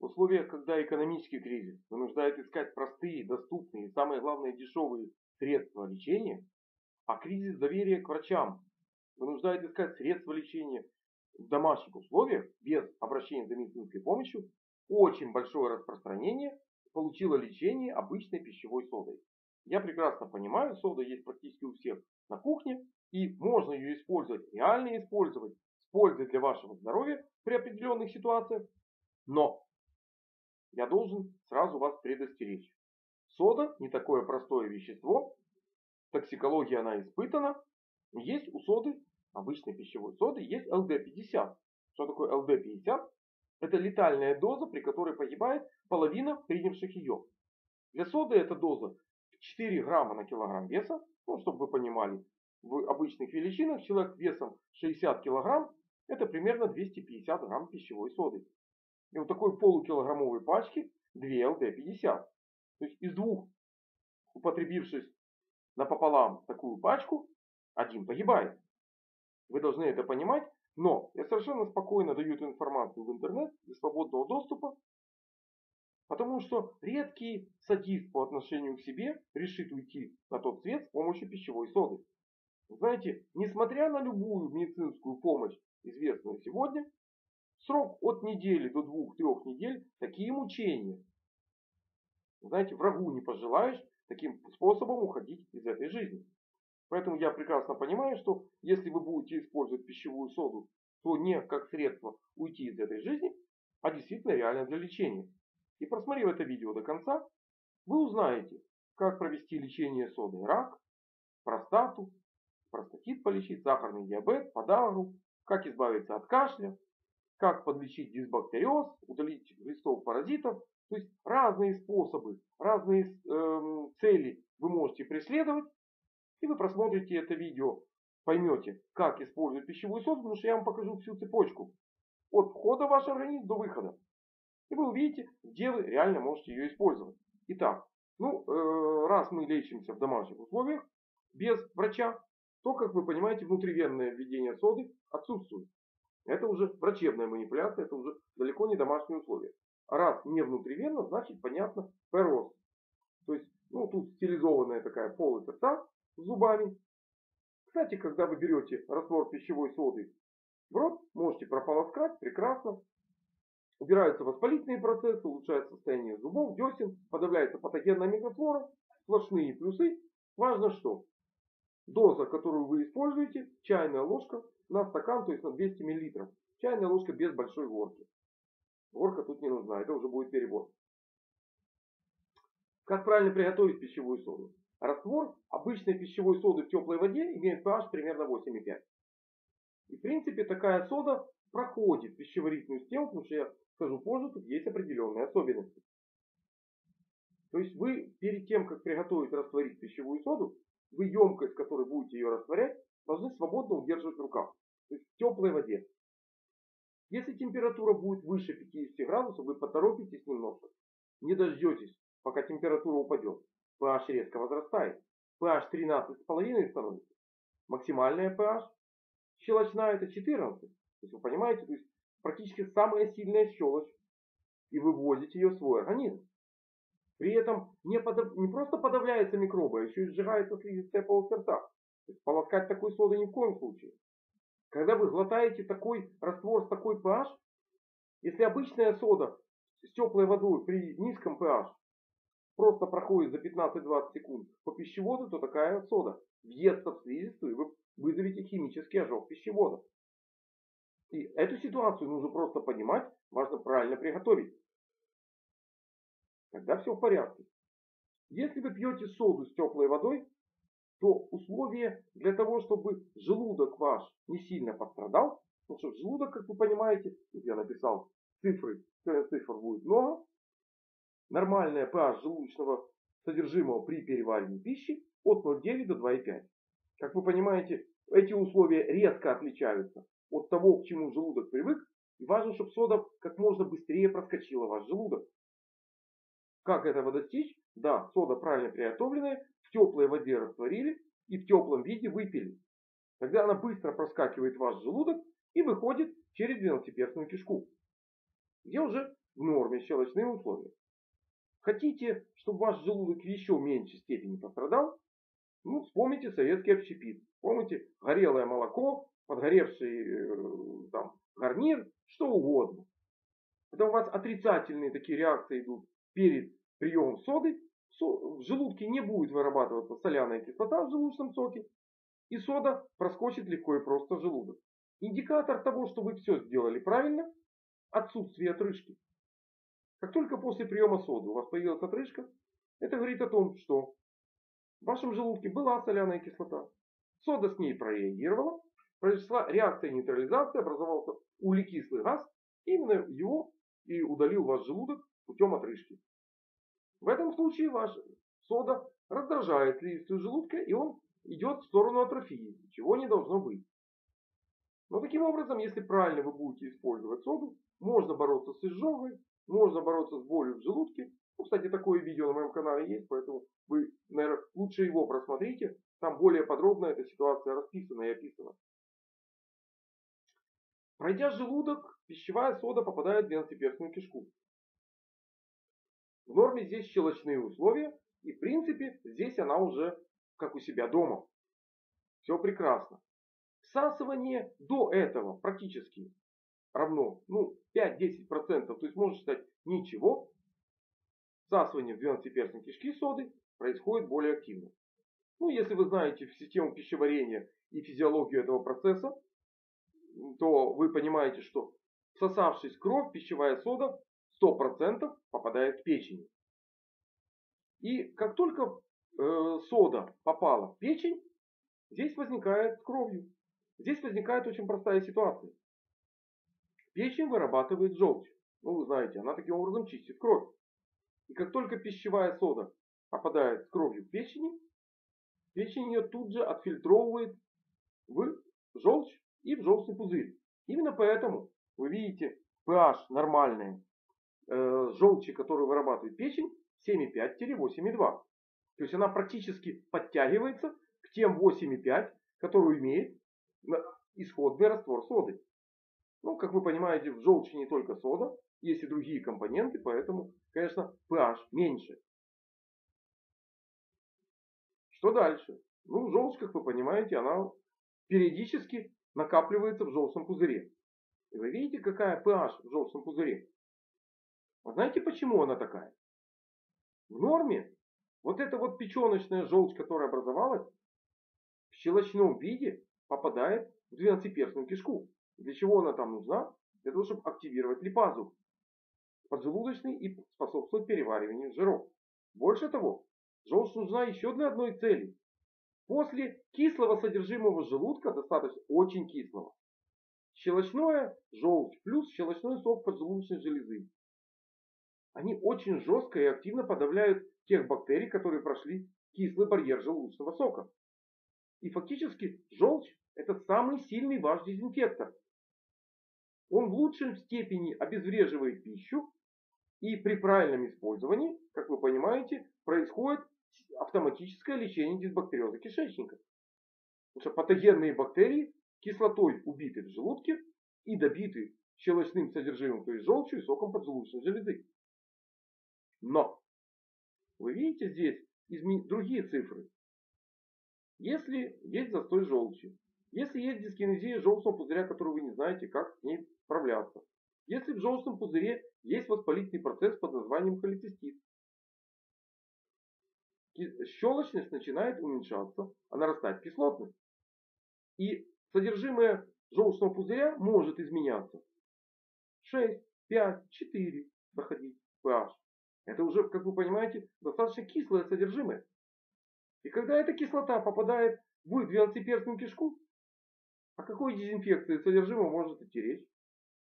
В условиях, когда экономический кризис вынуждает искать простые, доступные и, самое главное, дешевые средства лечения, а кризис доверия к врачам вынуждает искать средства лечения в домашних условиях без обращения за медицинской помощью, очень большое распространение получило лечение обычной пищевой содой. Я прекрасно понимаю, сода есть практически у всех на кухне, и можно ее использовать, реально использовать с пользой для вашего здоровья при определенных ситуациях, но я должен сразу вас предостеречь. Сода не такое простое вещество, токсикология она испытана. Есть у соды, обычной пищевой соды, есть ЛД-50. Что такое ЛД-50? Это летальная доза, при которой погибает половина принявших ее. Для соды эта доза 4 грамма на килограмм веса. Ну, чтобы вы понимали, в обычных величинах человек весом 60 килограмм это примерно 250 грамм пищевой соды. И вот такой полукилограммовой пачки 2 ЛД-50. То есть из двух употребившись напополам такую пачку, один погибает. Вы должны это понимать, но я совершенно спокойно даю эту информацию в интернет без свободного доступа, потому что редкий садист по отношению к себе решит уйти на тот свет с помощью пищевой соды. Знаете, несмотря на любую медицинскую помощь, известную сегодня, срок от недели до 2-3 недель такие мучения. Знаете, врагу не пожелаешь таким способом уходить из этой жизни. Поэтому я прекрасно понимаю, что если вы будете использовать пищевую соду, то не как средство уйти из этой жизни, а действительно реально для лечения. И просмотрев это видео до конца, вы узнаете, как провести лечение содой рак, простату, простатит полечить, сахарный диабет, подагру, как избавиться от кашля, как подлечить дисбактериоз, удалить глистов паразитов. То есть разные способы, разные цели вы можете преследовать. И вы просмотрите это видео, поймете, как использовать пищевую соду, потому что я вам покажу всю цепочку. От входа в ваш организм до выхода. И вы увидите, где вы реально можете ее использовать. Итак, раз мы лечимся в домашних условиях, без врача, то, как вы понимаете, внутривенное введение соды отсутствует. Это уже врачебная манипуляция, это уже далеко не домашние условия. А раз не внутривенно, значит, понятно, ПРОС. То есть, тут стилизованная такая полость рта с зубами. Кстати, когда вы берете раствор пищевой соды в рот, можете прополоскать, прекрасно. Убираются воспалительные процессы, улучшается состояние зубов, десен, подавляется патогенная микрофлора, сплошные плюсы. Важно что? Доза, которую вы используете, чайная ложка на стакан, то есть на 200 мл. Чайная ложка без большой горки. Горка тут не нужна, это уже будет перебор. Как правильно приготовить пищевую соду? Раствор обычной пищевой соды в теплой воде имеет pH примерно 8,5. И в принципе такая сода проходит пищеварительную систему, потому что я скажу позже, тут есть определенные особенности. То есть вы перед тем, как приготовить, растворить пищевую соду, вы емкость, в которой будете ее растворять, должны свободно удерживать в руках. То есть в теплой воде. Если температура будет выше 50 градусов, вы поторопитесь немножко. Не дождетесь, пока температура упадет. pH резко возрастает. pH 13,5 становится. Максимальная pH щелочная это 14. То есть вы понимаете, то есть практически самая сильная щелочь. И выводите ее в свой организм. При этом не просто подавляются микробы, а еще и сжигается слизистая полость рта. То есть полоскать такой содой ни в коем случае. Когда вы глотаете такой раствор с такой pH, если обычная сода с теплой водой при низком pH просто проходит за 15-20 секунд по пищеводу, то такая сода въестся в слизистую, и вы вызовете химический ожог пищевода. И эту ситуацию нужно просто понимать, важно правильно приготовить. Тогда все в порядке. Если вы пьете соду с теплой водой, то условия для того, чтобы желудок ваш не сильно пострадал, потому что желудок, как вы понимаете, тут я написал цифры, цифр будет много, нормальная pH желудочного содержимого при переваривании пищи от 0,9 до 2,5. Как вы понимаете, эти условия резко отличаются от того, к чему желудок привык, и важно, чтобы сода как можно быстрее проскочила в ваш желудок. Как этого достичь? Да, сода правильно приготовленная, в теплой воде растворили и в теплом виде выпили. Тогда она быстро проскакивает в ваш желудок и выходит через двенадцатиперстную кишку, где уже в норме щелочные условия. Хотите, чтобы ваш желудок в еще меньшей степени пострадал? Ну, вспомните советский общепит. Помните, горелое молоко, подгоревший там гарнир, что угодно. Когда у вас отрицательные такие реакции идут перед приемом соды, в желудке не будет вырабатываться соляная кислота в желудочном соке, и сода проскочит легко и просто в желудок. Индикатор того, что вы все сделали правильно, отсутствие отрыжки. Как только после приема соды у вас появилась отрыжка, это говорит о том, что в вашем желудке была соляная кислота. Сода с ней прореагировала, произошла реакция нейтрализации, образовался углекислый газ, именно его и удалил ваш желудок путем отрыжки. В этом случае ваша сода раздражает слизистую желудка, и он идет в сторону атрофии, чего не должно быть. Но таким образом, если правильно вы будете использовать соду, можно бороться с изжогой, можно бороться с болью в желудке. Ну, кстати, такое видео на моем канале есть, поэтому вы, наверное, лучше его просмотрите. Там более подробно эта ситуация расписана и описана. Пройдя желудок, пищевая сода попадает в двенадцатиперстную кишку. В норме здесь щелочные условия, и в принципе здесь она уже как у себя дома. Все прекрасно. Всасывание до этого практически равно 5-10%, то есть можно считать ничего. Всасывание в двенадцатиперстной кишки соды происходит более активно. Ну, если вы знаете систему пищеварения и физиологию этого процесса, то вы понимаете, что всосавшись в кровь, пищевая сода 100% попадает в печень. И как только сода попала в печень, здесь возникает с кровью. Здесь возникает очень простая ситуация. Печень вырабатывает желчь. Ну, вы знаете, она таким образом чистит кровь. И как только пищевая сода попадает с кровью в печень ее тут же отфильтровывает в желчь и в желчный пузырь. Именно поэтому вы видите pH нормальный желчи, которую вырабатывает печень, 7,5-8,2. То есть она практически подтягивается к тем 8,5, которую имеет исходный раствор соды. Ну, как вы понимаете, в желчи не только сода, есть и другие компоненты, поэтому, конечно, pH меньше. Что дальше? Ну, желчь, как вы понимаете, она периодически накапливается в желчном пузыре. И вы видите, какая pH в желчном пузыре? А знаете, почему она такая? В норме вот эта вот печеночная желчь, которая образовалась, в щелочном виде попадает в двенадцатиперстную кишку. Для чего она там нужна? Для того, чтобы активировать липазу поджелудочный и способствовать перевариванию жиров. Больше того, желчь нужна еще для одной цели. После кислого содержимого желудка, достаточно очень кислого, щелочная желчь плюс щелочной сок поджелудочной железы. Они очень жестко и активно подавляют тех бактерий, которые прошли кислый барьер желудочного сока. И фактически желчь — это самый сильный ваш дезинфектор. Он в лучшей степени обезвреживает пищу, и при правильном использовании, как вы понимаете, происходит автоматическое лечение дисбактериоза кишечника. Потому что патогенные бактерии кислотой убиты в желудке и добиты щелочным содержимым, то есть желчью и соком поджелудочной железы. Но вы видите здесь другие цифры. Если есть застой желчи, если есть дискинезия желчного пузыря, которую вы не знаете, как с ней справляться, если в желчном пузыре есть воспалительный процесс под названием холецистит, щелочность начинает уменьшаться, а нарастать кислотность. И содержимое желчного пузыря может изменяться. 6, 5, 4 доходить pH. Это уже, как вы понимаете, достаточно кислое содержимое. И когда эта кислота попадает в двенадцатиперстную кишку, о какой дезинфекции содержимого может идти речь?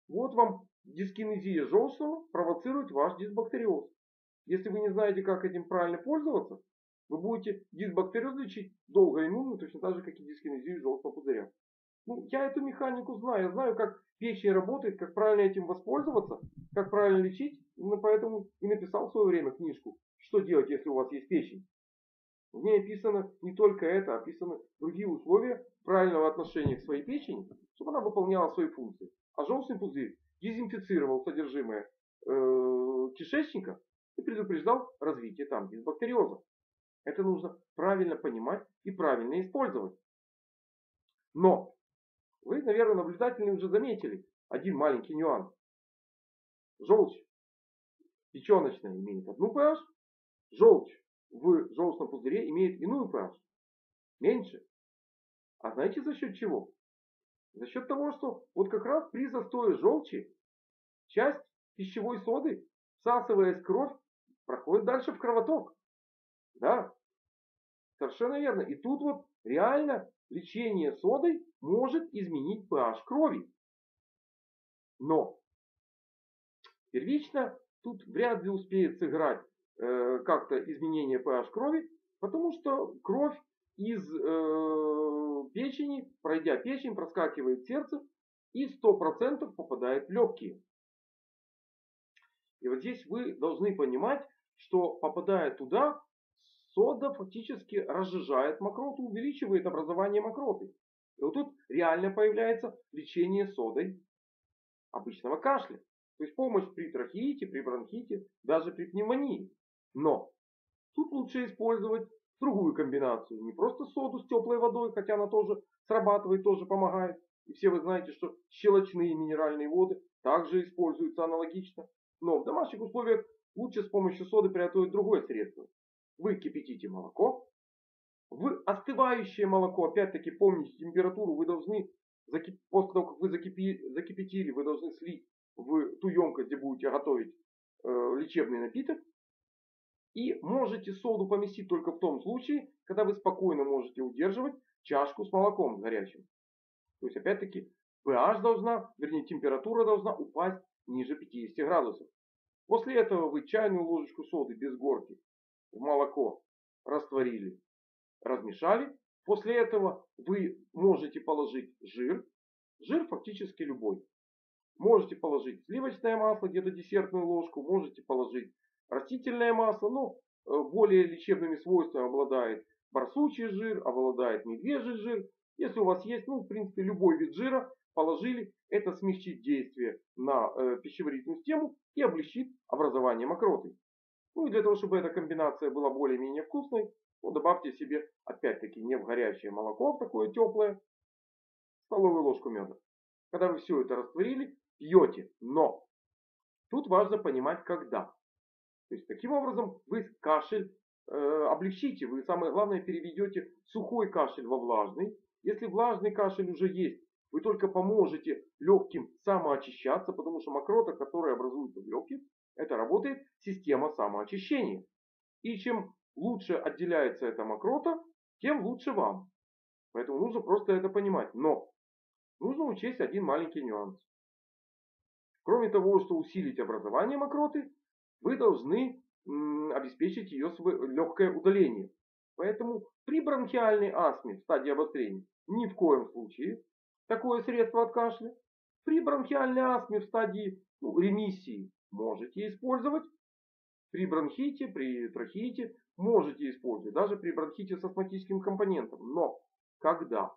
Вот вам дискинезия желчного провоцирует ваш дисбактериоз. Если вы не знаете, как этим правильно пользоваться, вы будете дисбактериоз лечить долго иммунно, точно так же, как и дискинезию желчного пузыря. Ну, я эту механику знаю. Я знаю, как печень работает, как правильно этим воспользоваться, как правильно лечить. Именно поэтому и написал в свое время книжку «Что делать, если у вас есть печень?». В ней описано не только это, описаны другие условия правильного отношения к своей печени, чтобы она выполняла свои функции. А желчный пузырь дезинфицировал содержимое кишечника и предупреждал развитие там дисбактериоза. Это нужно правильно понимать и правильно использовать. Но вы, наверное, наблюдательно уже заметили один маленький нюанс. Желчь печеночная имеет одну pH, желчь в желчном пузыре имеет иную pH, меньше. А знаете за счет чего? За счет того, что вот как раз при застое желчи часть пищевой соды, всасываясь в кровь, проходит дальше в кровоток. Да, совершенно верно. И тут вот реально лечение содой может изменить pH крови. Но первично тут вряд ли успеет сыграть как-то изменение pH крови, потому что кровь из печени, пройдя печень, проскакивает в сердце и 100% попадает в легкие. И вот здесь вы должны понимать, что попадая туда, сода фактически разжижает мокроту, увеличивает образование мокроты. И вот тут реально появляется лечение содой обычного кашля. То есть помощь при трахеите, при бронхите, даже при пневмонии. Но тут лучше использовать другую комбинацию. Не просто соду с теплой водой, хотя она тоже срабатывает, тоже помогает. И все вы знаете, что щелочные минеральные воды также используются аналогично. Но в домашних условиях лучше с помощью соды приготовить другое средство. Вы кипятите молоко. В остывающее молоко, опять-таки помните температуру, вы должны, после того как вы закипятили, вы должны слить в ту емкость, где будете готовить лечебный напиток. И можете соду поместить только в том случае, когда вы спокойно можете удерживать чашку с молоком горячим. То есть опять-таки pH должна, вернее температура должна упасть ниже 50 градусов. После этого вы чайную ложечку соды без горки в молоко растворили, размешали. После этого вы можете положить жир. Жир фактически любой. Можете положить сливочное масло, где-то десертную ложку. Можете положить растительное масло. Но более лечебными свойствами обладает барсучий жир, обладает медвежий жир. Если у вас есть, в принципе, любой вид жира, положили, это смягчит действие на пищеварительную систему и облегчит образование мокроты. Ну и для того, чтобы эта комбинация была более-менее вкусной, добавьте себе, опять-таки, не в горячее молоко, в такое теплое, столовую ложку меда. Когда вы все это растворили, пьете. Но тут важно понимать, когда. То есть, таким образом, вы кашель облегчите. Вы, самое главное, переведете сухой кашель во влажный. Если влажный кашель уже есть, вы только поможете легким самоочищаться, потому что мокрота, которая образуется в легких, это работает система самоочищения. И чем лучше отделяется эта мокрота, тем лучше вам. Поэтому нужно просто это понимать. Но нужно учесть один маленький нюанс. Кроме того, что усилить образование мокроты, вы должны обеспечить ее легкое удаление. Поэтому при бронхиальной астме в стадии обострения ни в коем случае такое средство от кашля. При бронхиальной астме в стадии ремиссии можете использовать. При бронхите, при трахеите можете использовать. Даже при бронхите с астматическим компонентом. Но когда?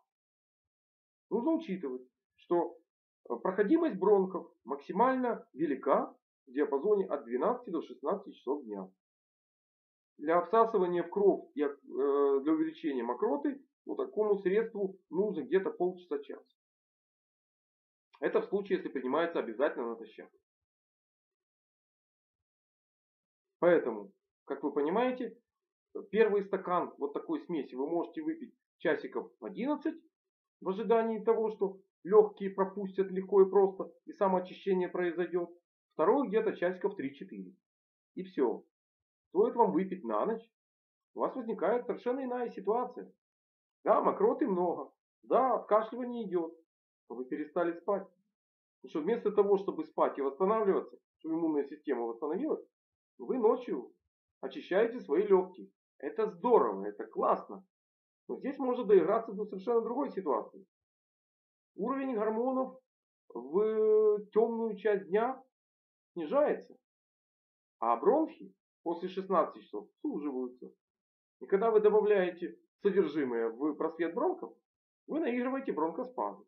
Нужно учитывать, что проходимость бронхов максимально велика в диапазоне от 12 до 16 часов дня. Для всасывания в кровь и для увеличения мокроты такому средству нужно где-то полчаса-час. Это в случае, если принимается обязательно натощак. Поэтому, как вы понимаете, первый стакан вот такой смеси вы можете выпить часиков в 11 в ожидании того, что легкие пропустят легко и просто и самоочищение произойдет. Второй где-то часиков 3-4. И все. Стоит вам выпить на ночь, у вас возникает совершенно иная ситуация. Да, мокроты много. Да, откашливание идет. Но вы перестали спать. Потому что вместо того, чтобы спать и восстанавливаться, чтобы иммунная система восстановилась, вы ночью очищаете свои легкие. Это здорово, это классно. Но здесь может доиграться до совершенно другой ситуации. Уровень гормонов в темную часть дня снижается. А бронхи после 16 часов суживаются. И когда вы добавляете содержимое в просвет бронхов, вы наигрываете бронхоспазм.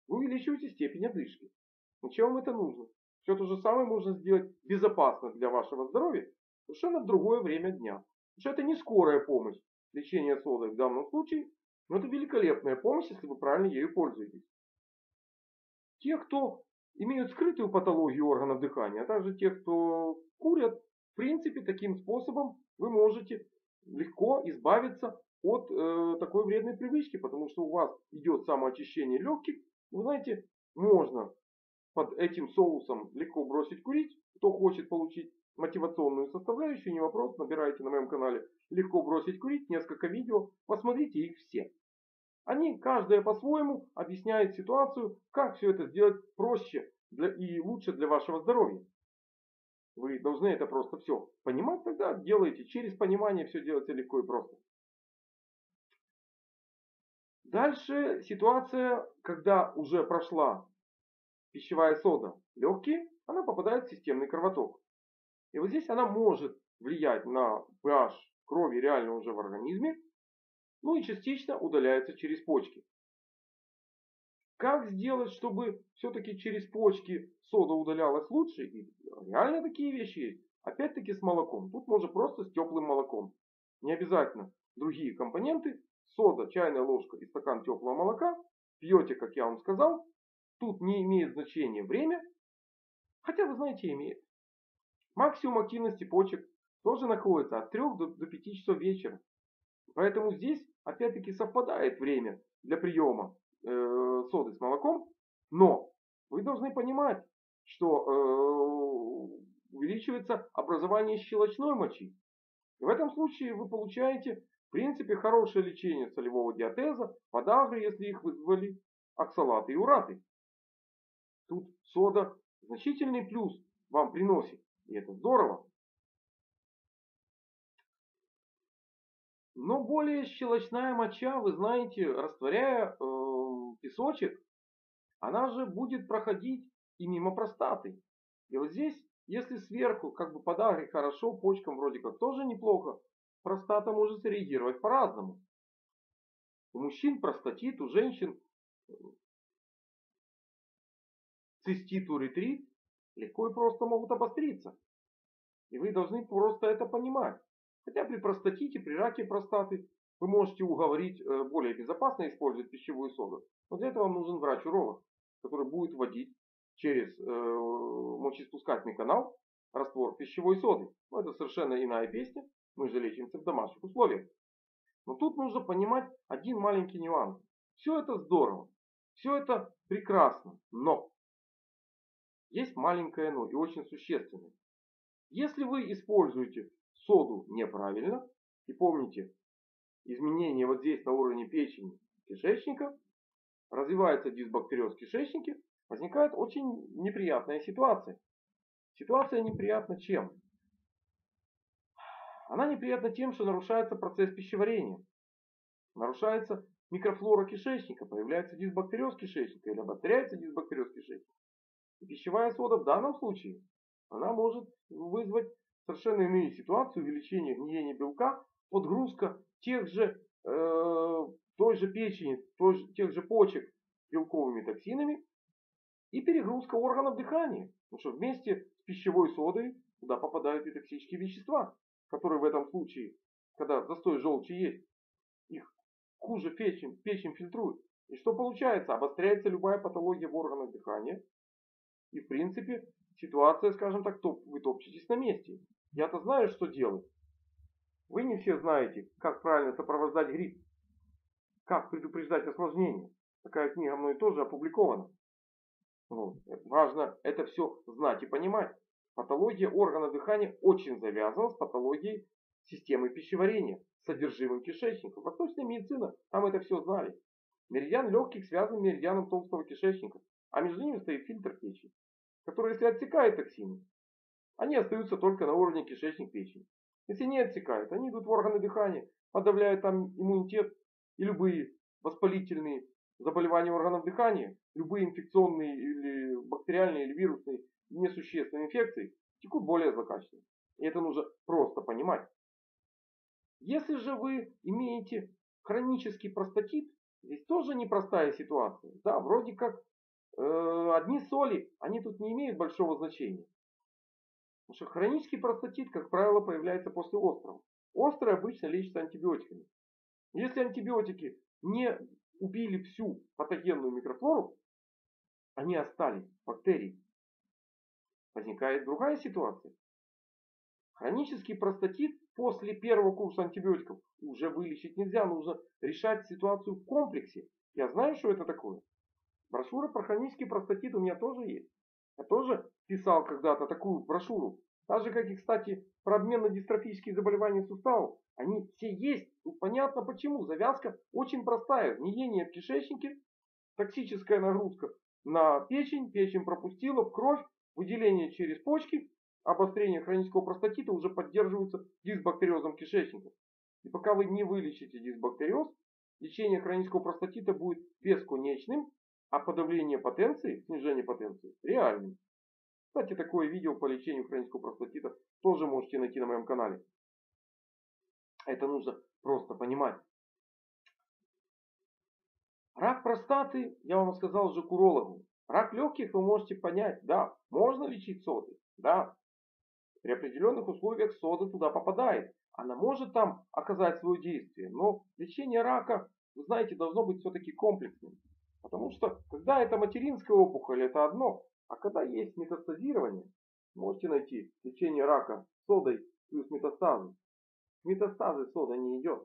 Вы увеличиваете степень одышки. Зачем вам это нужно? Все то же самое можно сделать безопасно для вашего здоровья совершенно в другое время дня. Потому что это не скорая помощь, лечение содой в данном случае, но это великолепная помощь, если вы правильно ею пользуетесь. Те, кто имеют скрытую патологию органов дыхания, а также те, кто курят, в принципе, таким способом вы можете легко избавиться от такой вредной привычки, потому что у вас идет самоочищение легких. Вы знаете, можно под этим соусом легко бросить курить. Кто хочет получить мотивационную составляющую, не вопрос, набирайте на моем канале «Легко бросить курить», несколько видео, посмотрите их все. Они, каждая по-своему, объясняет ситуацию, как все это сделать проще и лучше для вашего здоровья. Вы должны это просто все понимать, тогда делаете. Через понимание все делается легко и просто. Дальше ситуация, когда уже прошла пищевая сода легкие, она попадает в системный кровоток. И вот здесь она может влиять на pH крови реально уже в организме, ну и частично удаляется через почки. Как сделать, чтобы все-таки через почки сода удалялась лучше? И реально такие вещи есть. Опять-таки с молоком. Тут можно просто с теплым молоком. Не обязательно другие компоненты. Сода, чайная ложка и стакан теплого молока. Пьете, как я вам сказал. Тут не имеет значения время. Хотя, вы знаете, имеет. Максимум активности почек тоже находится от 3 до 5 часов вечера. Поэтому здесь опять-таки совпадает время для приема соды с молоком. Но вы должны понимать, что увеличивается образование щелочной мочи. И в этом случае вы получаете в принципе хорошее лечение солевого диатеза, подагры, если их вызвали, оксалаты и ураты. Тут сода значительный плюс вам приносит. И это здорово. Но более щелочная моча, вы знаете, растворяя песочек, она же будет проходить и мимо простаты. И вот здесь, если сверху как бы подагре хорошо, почкам вроде как тоже неплохо, простата может реагировать по-разному. У мужчин простатит, у женщин цистит, уретрит легко и просто могут обостриться. И вы должны просто это понимать. Хотя при простатите, при раке простаты вы можете уговорить более безопасно использовать пищевую соду. Но для этого вам нужен врач-уролог, который будет вводить через мочеиспускательный канал раствор пищевой соды. Но это совершенно иная песня. Мы же лечимся в домашних условиях. Но тут нужно понимать один маленький нюанс. Все это здорово. Все это прекрасно. Но есть маленькое но и очень существенное. Если вы используете соду неправильно, и помните, изменения вот здесь на уровне печени, кишечника, развивается дисбактериоз в кишечнике, возникает очень неприятная ситуация. Ситуация неприятна чем? Она неприятна тем, что нарушается процесс пищеварения. Нарушается микрофлора кишечника, появляется дисбактериоз кишечника или обостряется дисбактериоз кишечника. И пищевая сода в данном случае, она может вызвать совершенно иную ситуацию, увеличение гниения белка, подгрузка той же печени, тех же почек белковыми токсинами и перегрузка органов дыхания. Потому что вместе с пищевой содой туда попадают и токсические вещества, которые в этом случае, когда застой желчи есть, их хуже печень фильтрует. И что получается? Обостряется любая патология в органах дыхания. И в принципе ситуация, скажем так, вы топчетесь на месте. Я-то знаю, что делать. Вы не все знаете, как правильно сопровождать грипп. Как предупреждать осложнения. Такая книга мной тоже опубликована. Вот. Важно это все знать и понимать. Патология органов дыхания очень завязана с патологией системы пищеварения, с содержимым кишечника. Восточная медицина, там это все знали. Меридиан легких связан с меридианом толстого кишечника, а между ними стоит фильтр печени, который, если отсекает токсины, они остаются только на уровне кишечник-печени. Если не отсекают, они идут в органы дыхания, подавляют там иммунитет и любые воспалительные заболевания органов дыхания, любые инфекционные или бактериальные или вирусные несущественные инфекции текут более злокачественно. И это нужно просто понимать. Если же вы имеете хронический простатит, здесь тоже непростая ситуация. Да, вроде как одни соли, они тут не имеют большого значения. Потому что хронический простатит, как правило, появляется после острого. Острый обычно лечится антибиотиками. Если антибиотики не убили всю патогенную микрофлору, они остались, бактерии, возникает другая ситуация. Хронический простатит после первого курса антибиотиков уже вылечить нельзя, нужно решать ситуацию в комплексе. Я знаю, что это такое. Брошюра про хронический простатит у меня тоже есть. Я тоже писал когда-то такую брошюру. Так же, как и, кстати, про обменно-дистрофические заболевания суставов. Они все есть. Тут понятно почему. Завязка очень простая. Гниение в кишечнике, токсическая нагрузка на печень. Печень пропустила в кровь, выделение через почки. Обострение хронического простатита уже поддерживается дисбактериозом кишечника. И пока вы не вылечите дисбактериоз, лечение хронического простатита будет бесконечным, а подавление потенции, снижение потенции реальным. Кстати, такое видео по лечению хронического простатита тоже можете найти на моем канале. Это нужно просто понимать. Рак простаты, я вам сказал уже к урологу. Рак легких вы можете понять, да, можно лечить содой, да. При определенных условиях сода туда попадает. Она может там оказать свое действие. Но лечение рака, вы знаете, должно быть все-таки комплексным. Потому что, когда это материнская опухоль, это одно. А когда есть метастазирование, можете найти лечение рака содой плюс метастазы. Метастазы сода не идет.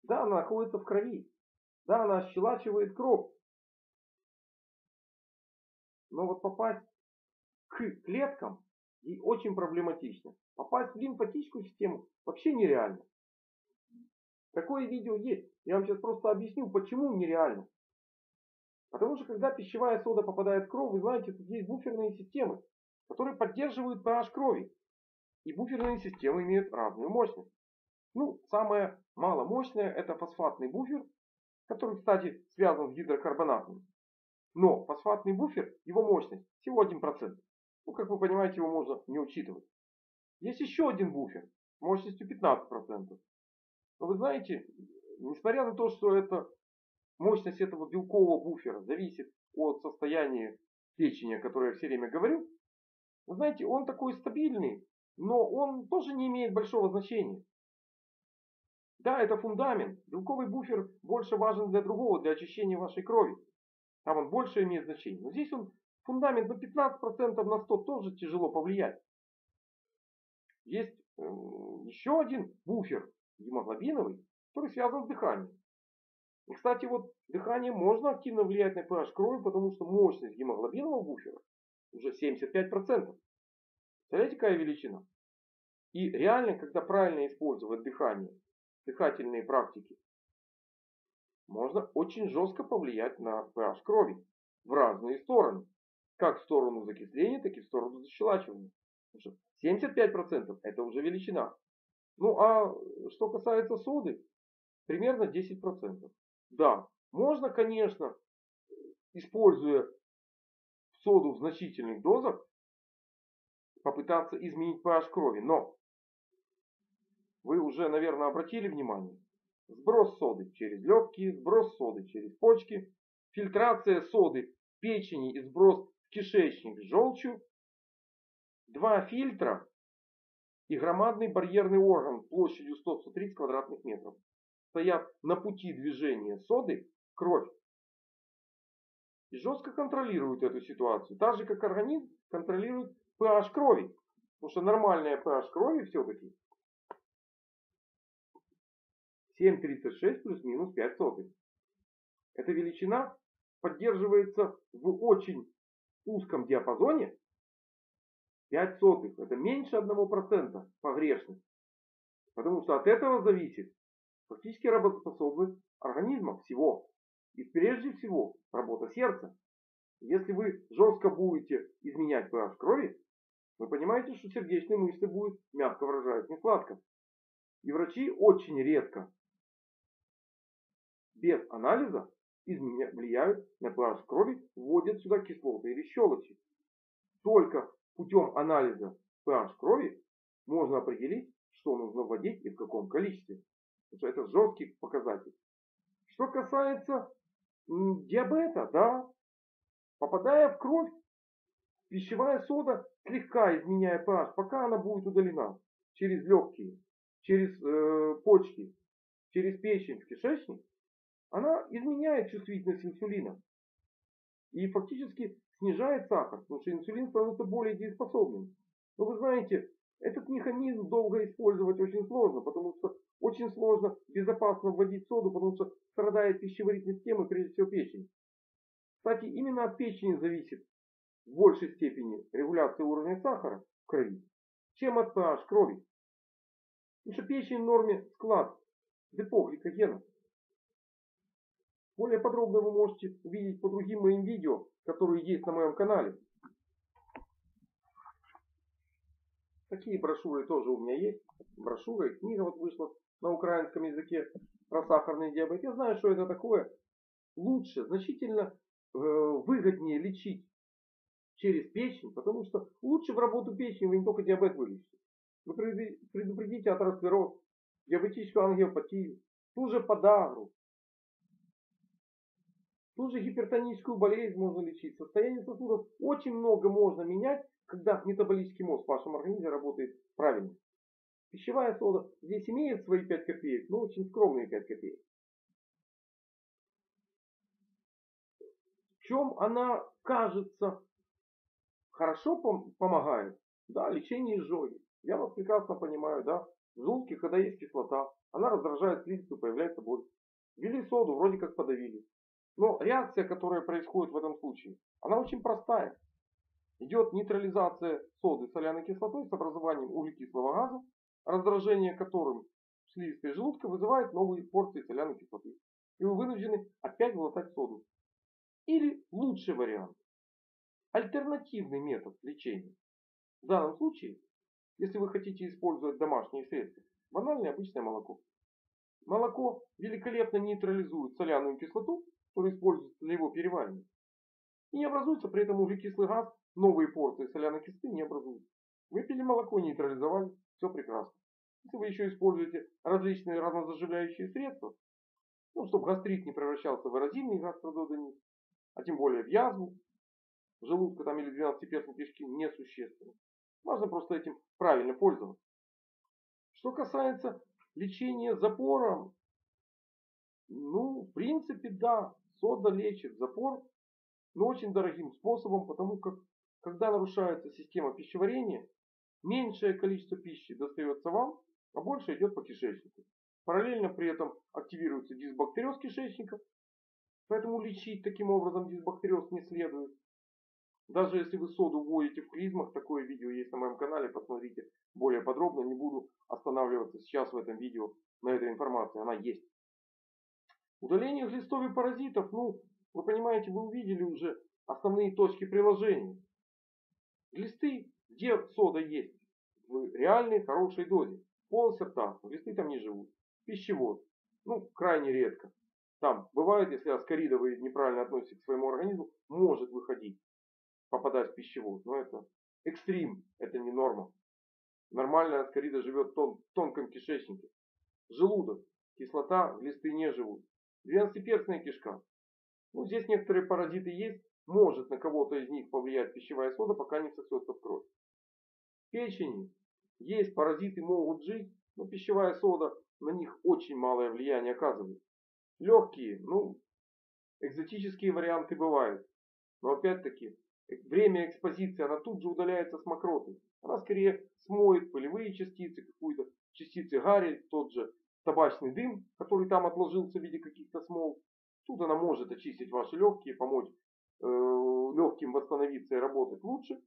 Да, она находится в крови. Да, она ощелачивает кровь. Но вот попасть к клеткам и очень проблематично. Попасть в лимфатическую систему вообще нереально. Такое видео есть. Я вам сейчас просто объясню, почему нереально. Потому что когда пищевая сода попадает в кровь, вы знаете, тут есть буферные системы, которые поддерживают pH крови. И буферные системы имеют разную мощность. Ну, самая маломощная это фосфатный буфер, который, кстати, связан с гидрокарбонатом. Но фосфатный буфер, его мощность всего 1%. Ну, как вы понимаете, его можно не учитывать. Есть еще один буфер мощностью 15%. Но вы знаете, несмотря на то, что мощность этого белкового буфера зависит от состояния печени, о которой я все время говорю, вы знаете, он такой стабильный, но он тоже не имеет большого значения. Да, это фундамент. Белковый буфер больше важен для другого, для очищения вашей крови. Там он больше имеет значение. Но здесь он фундамент на 15% на 100 тоже тяжело повлиять. Есть еще один буфер гемоглобиновый, который связан с дыханием. И, кстати, вот дыхание можно активно влиять на pH крови, потому что мощность гемоглобинового буфера уже 75%. Представляете, какая величина? И реально, когда правильно использовать дыхание, дыхательные практики, можно очень жестко повлиять на pH крови в разные стороны. Как в сторону закисления, так и в сторону защелачивания. Потому что 75% это уже величина. Ну а что касается соды, примерно 10%. Да, можно, конечно, используя соду в значительных дозах, попытаться изменить pH крови. Но вы уже, наверное, обратили внимание, сброс соды через легкие, сброс соды через почки, фильтрация соды в печени и сброс в кишечник с желчью, 2 фильтра и громадный барьерный орган площадью 100-130 квадратных метров стоят на пути движения соды в кровь и жестко контролируют эту ситуацию. Так же, как организм контролирует pH крови. Потому что нормальная pH крови все-таки 7,36 плюс-минус 5 сотых. Эта величина поддерживается в очень узком диапазоне. 5 сотых. Это меньше 1% погрешность. Потому что от этого зависит фактически работоспособность организма всего. И прежде всего работа сердца. Если вы жестко будете изменять pH крови, вы понимаете, что сердечные мышцы будут, мягко выражаясь, не сладко. И врачи очень редко без анализа влияют на pH крови, вводят сюда кислоты или щелочи. Только путем анализа pH крови можно определить, что нужно вводить и в каком количестве. Потому что это жесткий показатель. Что касается диабета, да, Попадая в кровь, пищевая сода, слегка изменяя pH, пока она будет удалена через легкие, через почки, через печень в кишечник, она изменяет чувствительность инсулина. И фактически снижает сахар, потому что инсулин становится более дееспособным. Но вы знаете, этот механизм долго использовать очень сложно, потому что очень сложно безопасно вводить соду, потому что страдает пищеварительная система, прежде всего печень. Кстати, именно от печени зависит в большей степени регуляция уровня сахара в крови, чем от pH крови. Потому что печень в норме склад депо гликогена. Более подробно вы можете увидеть по другим моим видео, которые есть на моем канале. Такие брошюры тоже у меня есть. Брошюры, книга вот вышла на украинском языке про сахарный диабет. Я знаю, что это такое. Лучше, значительно выгоднее лечить через печень, потому что лучше в работу печени вы не только диабет вылечите. Вы предупредите атеросклероз, диабетическую ангиопатию, ту же подагру, ту же гипертоническую болезнь можно лечить. Состояние сосудов очень много можно менять, когда метаболический мозг в вашем организме работает правильно. Пищевая сода здесь имеет свои 5 копеек, но очень скромные 5 копеек. В чем она, кажется, хорошо помогает? Да, лечение изжоги. Я вас прекрасно понимаю, да. В желудке, когда есть кислота, она раздражает слизистую, появляется боль. Ввели соду, вроде как подавили. Но реакция, которая происходит в этом случае, она очень простая. Идет нейтрализация соды соляной кислотой с образованием углекислого газа, раздражение которым в слизистой желудка вызывает новые порции соляной кислоты. И вы вынуждены опять глотать соду. Или лучший вариант. Альтернативный метод лечения. В данном случае, если вы хотите использовать домашние средства, банальное обычное молоко. Молоко великолепно нейтрализует соляную кислоту, которая используется для его переваривания. И не образуется при этом углекислый газ, новые порции соляной кислоты не образуются. Выпили молоко, нейтрализовали, все прекрасно. Если вы еще используете различные разнозаживляющие средства, ну, чтобы гастрит не превращался в эрозивный гастрододонит, а тем более в язву, желудка там или 12-перстной кишки, несущественно. Важно просто этим правильно пользоваться. Что касается лечения запором, ну, в принципе, да, сода лечит запор, но очень дорогим способом, потому как, когда нарушается система пищеварения, меньшее количество пищи достается вам, а больше идет по кишечнику. Параллельно при этом активируется дисбактериоз кишечника, поэтому лечить таким образом дисбактериоз не следует. Даже если вы соду вводите в клизмах, такое видео есть на моем канале, посмотрите более подробно, не буду останавливаться сейчас в этом видео на этой информации, она есть. Удаление глистов и паразитов, ну, вы понимаете, вы увидели уже основные точки приложения. Глисты, где сода есть, в реальной хорошей дозе. Полость рта, глисты там не живут. Пищевод, ну, крайне редко. Там бывает, если аскаридовый неправильно относится к своему организму, может выходить, попадать в пищевод. Но это экстрим, это не норма. Нормальная аскарида живет в тонком кишечнике. Желудок, кислота, глисты не живут. 12-перстная кишка. Ну, здесь некоторые паразиты есть. Может на кого-то из них повлиять пищевая сода, пока не всосется в кровь. В печени есть паразиты, могут жить, но пищевая сода на них очень малое влияние оказывает. Легкие, ну, экзотические варианты бывают. Но опять-таки, время экспозиции, она тут же удаляется с мокротой. Она скорее смоет пылевые частицы, какую-то частицы гари, тот же табачный дым, который там отложился в виде каких-то смол. Тут она может очистить ваши легкие, помочь легким восстановиться и работать лучше.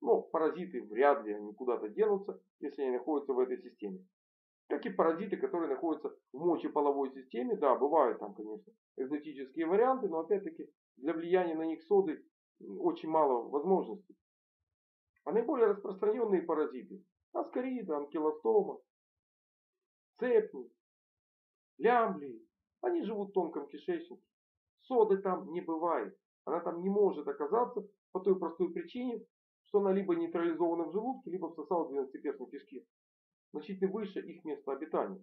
Но паразиты вряд ли они куда-то денутся, если они находятся в этой системе. Как и паразиты, которые находятся в мочеполовой системе. Да, бывают там, конечно, экзотические варианты, но опять-таки для влияния на них соды очень мало возможностей. А наиболее распространенные паразиты: аскариды, анкилостома, цепни, лямблии, они живут в тонком кишечнике. Соды там не бывает. Она там не может оказаться по той простой причине, что она либо нейтрализована в желудке, либо всосала 12-перстной кишки. Значительно выше их места обитания.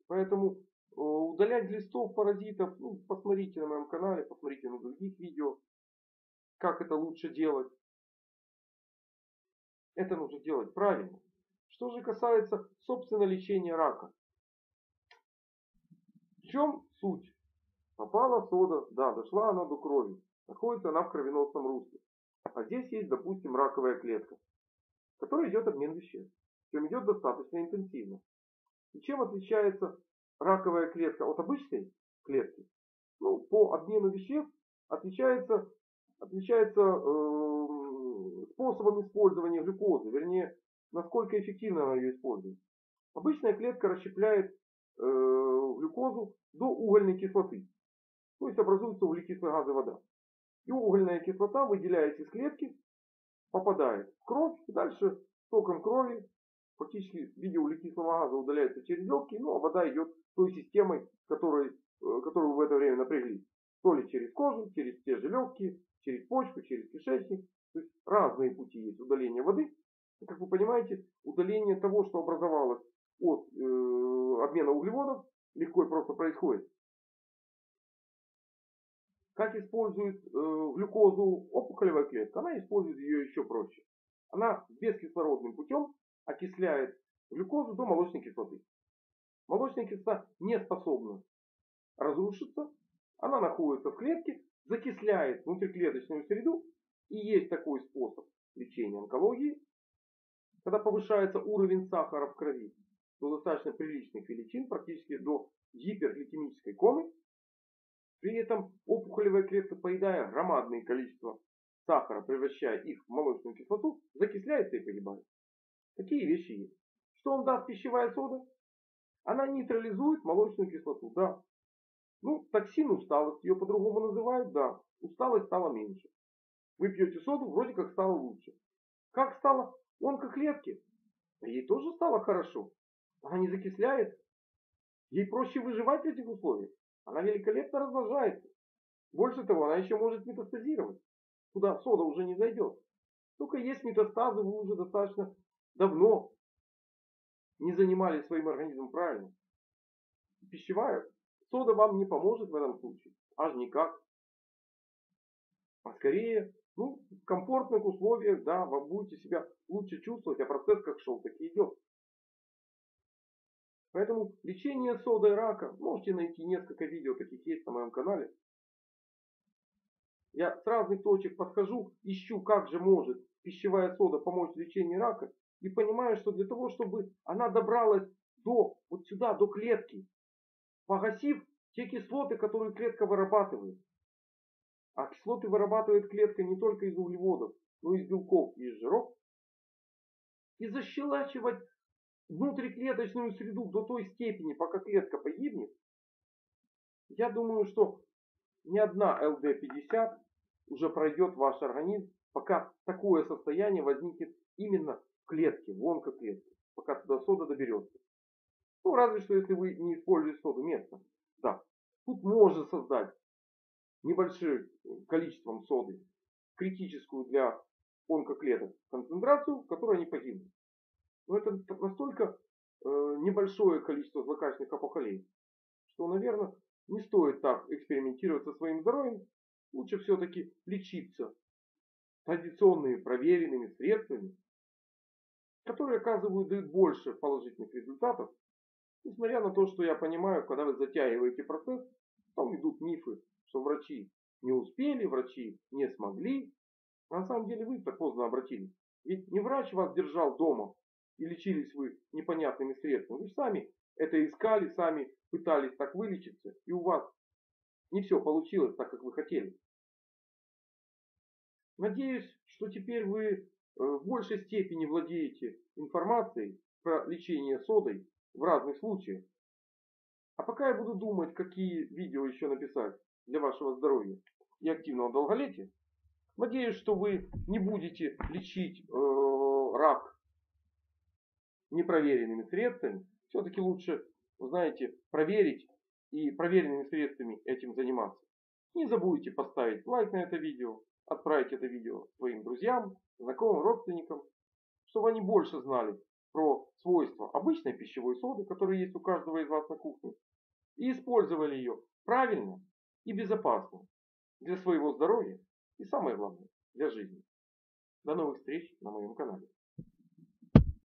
Поэтому удалять глистов, паразитов, ну, посмотрите на моем канале, посмотрите на других видео. как это лучше делать. Это нужно делать правильно. Что же касается, собственно, лечения рака. В чем суть? Попала сода, да, дошла она до крови. Находится она в кровеносном русле. А здесь есть, допустим, раковая клетка, в которой идет обмен веществ. Причем идет достаточно интенсивно. И чем отличается раковая клетка от обычной клетки? Ну, по обмену веществ отличается способом использования глюкозы, вернее, насколько эффективно она ее использует. Обычная клетка расщепляет глюкозу до угольной кислоты, то есть образуется углекислый газ и вода. И угольная кислота, выделяясь из клетки, попадает в кровь, и дальше током крови фактически в виде углекислого газа удаляется через легкие, ну а вода идет той системой, которую вы в это время напрягли. То ли через кожу, через те же легкие, через почку, через кишечник. То есть разные пути есть удаления воды. И, как вы понимаете, удаление того, что образовалось от обмена углеводов, легко и просто происходит. Как использует глюкозу опухолевая клетка? Она использует ее еще проще. Она бескислородным путем окисляет глюкозу до молочной кислоты. Молочная кислота не способна разрушиться. Она находится в клетке, закисляет внутриклеточную среду. И есть такой способ лечения онкологии, когда повышается уровень сахара в крови до достаточно приличных величин, практически до гипергликемической комы. При этом опухолевая клетка, поедая громадное количество сахара, превращая их в молочную кислоту, закисляется и погибает. Такие вещи есть. Что вам даст пищевая сода? Она нейтрализует молочную кислоту, да. Ну, токсин усталости, ее по-другому называют, да. Усталость стала меньше. Вы пьете соду, вроде как стало лучше. Как стало онкоклетке? Ей тоже стало хорошо. Она не закисляется. Ей проще выживать в этих условиях. Она великолепно размножается. Больше того, она еще может метастазировать. Куда сода уже не зайдет. Только есть метастазы, вы уже достаточно давно не занимались своим организмом правильно. Пищевая сода вам не поможет в этом случае. Аж никак. А скорее, ну, в комфортных условиях, да, вы будете себя лучше чувствовать, а процесс как шел, так и идет. Поэтому лечение содой рака, можете найти несколько видео, таких есть на моем канале. Я с разных точек подхожу, ищу, как же может пищевая сода помочь в лечении рака. И понимаю, что для того, чтобы она добралась до, вот сюда, до клетки, погасив те кислоты, которые клетка вырабатывает. А кислоты вырабатывает клетка не только из углеводов, но и из белков и из жиров. И защелачивать внутриклеточную среду до той степени, пока клетка погибнет, я думаю, что ни одна ЛД-50 уже пройдет ваш организм, пока такое состояние возникнет именно в клетке, в онкоклетке, пока туда сода доберется. Ну, разве что, если вы не используете соду местно. Да, тут можно создать небольшим количеством соды критическую для онкоклеток концентрацию, в которой они погибнут. Но это настолько небольшое количество злокачественных опухолей, что, наверное, не стоит так экспериментировать со своим здоровьем. Лучше все-таки лечиться традиционными проверенными средствами, которые оказывают, дают больше положительных результатов. Несмотря на то, что я понимаю, когда вы затягиваете процесс, там идут мифы, что врачи не успели, врачи не смогли. А на самом деле вы так поздно обратились. Ведь не врач вас держал дома и лечились вы непонятными средствами. Вы же сами это искали, сами пытались так вылечиться, и у вас не все получилось так, как вы хотели. Надеюсь, что теперь вы в большей степени владеете информацией про лечение содой в разных случаях. А пока я буду думать, какие видео еще написать для вашего здоровья и активного долголетия, надеюсь, что вы не будете лечить рак непроверенными средствами. Все-таки лучше, вы знаете, проверить и проверенными средствами этим заниматься. Не забудьте поставить лайк на это видео, отправить это видео своим друзьям, знакомым, родственникам, чтобы они больше знали про свойства обычной пищевой соды, которая есть у каждого из вас на кухне, и использовали ее правильно и безопасно для своего здоровья и самое главное, для жизни. До новых встреч на моем канале.